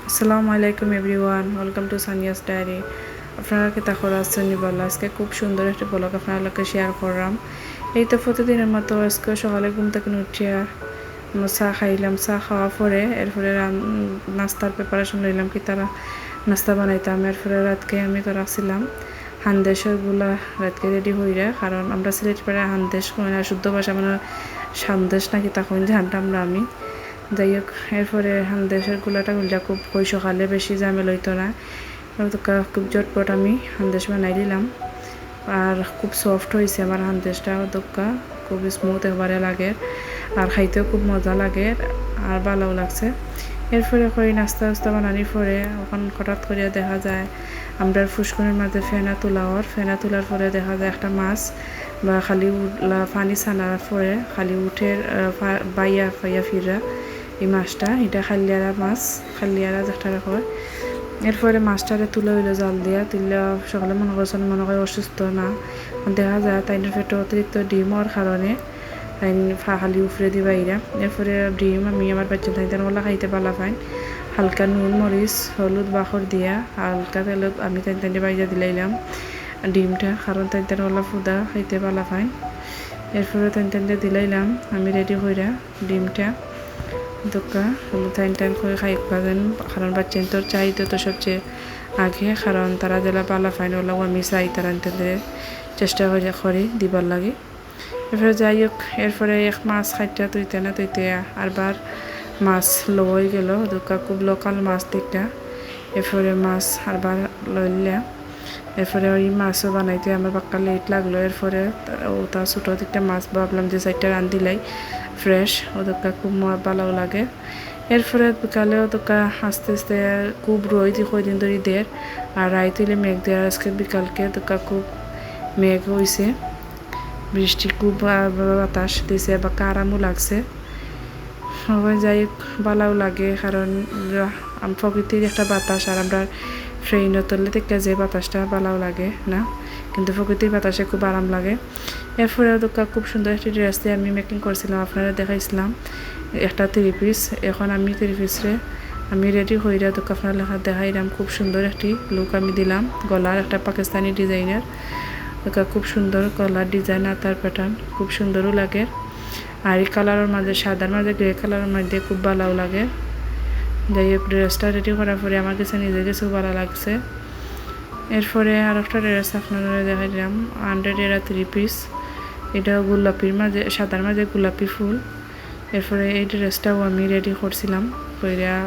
আসসালামু আলাইকুম everyone, welcome to Saniya's diary. আপনারা কি তাহলে আসছেন বলো, আজকে খুব সুন্দর একটা ব্লগ আপনার লোকে শেয়ার করলাম। এই তো প্রতিদিনের মতো আজকে সকালে ঘুম থেকে উঠিয়া চা খাইলাম। চা খাওয়া পরে এরপরে নাস্তার প্রিপারেশন লইলাম, কি তারা নাস্তা বানাইতাম। এরপরে রাতকে আমি তো রাখছিলাম হান্দেশের গুলা রাতকে রেডি হইরা, কারণ আমরা সিলেট পাড়ে হান্দেশ কই না, শুদ্ধ ভাষা মানে সন্দেশ নাকি তখন জানতাম না আমি। যাই হোক, এরপরে হান্দেশের গুলাটা গুলা খুব কই সকালে বেশি ঝামেলা হইতো না, খুব জটপট আমি হান্দেশ বানাই দিলাম। আর খুব সফট হয়েছে আমার হান্দেশটা, দোকা খুব স্মুথ একবারে লাগে, আর খাইতেও খুব মজা লাগে আর ভালোও লাগছে। এরপরে কই নাস্তা টাস্তা বানানির পরে ওখান হঠাৎ করে দেখা যায় আমরা ফুসকুনির মাঝে ফেনা তোলার পরে দেখা যায় একটা মাছ বা খালি পানি ছানার পরে খালি উঠে বাইয়া ফাইয়া ফিরা এই মাছটা, এটা খালিয়ারা মাছ, খালিয়ারা যেটা হয়। এরপরে মাছটারে তুলে হইলো জাল দিয়া, তুললে সকালে মনে করছেন মনে করে অসুস্থ না, দেখা যায় তাইনের পেটে অতিরিক্ত ডিম হওয়ার কারণে তাই খালি উফরে দিবা ইরা। এরপরে ডিম আমি আমার বাচ্চা তাইতেন ওলা খাইতে পালা পাইন, হালকা নুন মরিচ হলুদ বাখর দিয়া হালকা তেলত আমি তাইতেন বাইজা দিলাইলাম ডিমটা, কারণ তাইতেন ওলা ফুদা খাইতে পালা পাইন। এরপরে তাইতেন দিলাইলাম আমি রেডি কইরা ডিমটা দোকা টাইন করে খাই পাবেন, কারণ বাচ্চা তোর চাইতে তো সবচেয়ে আগে, কারণ তারা জেলা পালা ফাইন ওলাও আমি চাই তারা চেষ্টা করি দিবার লাগে। এরপরে যাই হোক, এরপরে এক মাছ খাইটা তুইতে না তুইতে আরবার মাছ লই গেল দোকা, খুব লোকাল মাছ দিকটা। এরপরে মাছ আরবার লইলা, এরপরে ওই মাছও বানাইতে আমার পাক্কা লেট লাগলো। এরপরে ওটা ছোটো দিকটা মাছ ভাবলাম যে সাইডটা রান্ধিলাই ফ্রেশ, ওদেরকে খুব ভালো লাগে। এরপরে বিকালেও তোকা আস্তে আস্তে খুব রোদ কয়দিন ধরে দের, আর রাইতিলে মেঘ দেয়। আজকে বিকালকে তোকা খুব মেঘ হয়েছে, বৃষ্টি খুব বাতাস দিছে বা আরামও লাগছে। যাই ভালোও লাগে, কারণ প্রকৃতির একটা বাতাস, আর আমরা ট্রেনে তুললে থেকে যে বাতাসটা ভালোও লাগে না, কিন্তু প্রকৃতির বাতাসে খুব আরাম লাগে। এরপরে দোকা খুব সুন্দর একটি ড্রেস দিয়ে আমি মেকিং করছিলাম, আপনারা দেখাইছিলাম একটা 3 পিস। এখন আমি 3 পিসরে আমি রেডি হইরা দোকা আপনার লেখা দেখাইলাম, খুব সুন্দর একটি লুক আমি দিলাম। গলার একটা পাকিস্তানি ডিজাইনের দোকা, খুব সুন্দর গলার ডিজাইন আর তার প্যাটার্ন খুব সুন্দরও লাগে। আর এই কালারের মাঝে সাদার মাঝে গ্রে কালারের মধ্যে খুব ভালোও লাগে। যাই হোক, ড্রেসটা রেডি করার পরে আমার কাছে নিজের কাছেও ভালো লাগছে। এরপরে আর একটা ড্রেস আপনারা দেখাই দিলাম 100 এর 3 পিস, এটা গোলাপির মাঝে সাদার মাঝে গোলাপি ফুল। এরপরে এই ড্রেসটাও আমি রেডি করছিলাম,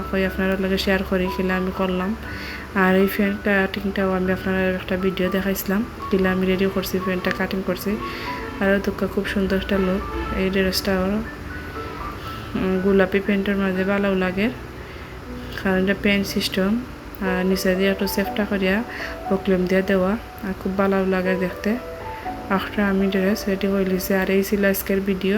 কই আপনারা লগে শেয়ার করি কিলা আমি করলাম। আর এই ফ্যান কাটিংটাও আমি আপনারা একটা ভিডিও দেখাইছিলাম কিলা আমি রেডি করছি, ফ্যানটা কাটিং করছি। আর দুঃখ খুব সুন্দর একটা লুক। এই ড্রেসটাও গোলাপি প্যান্টের মাঝে ভালোও লাগে, কারণ এটা প্যান্ট সিস্টেম, আর নিচে দিয়ে একটু সেফটা করিয়া প্রক্লেম দিয়ে দেওয়া, আর খুব ভালো লাগে দেখতে। একটা আমি ড্রেস রেডি করে লিছি। আর এই ছিল আজকের ভিডিও।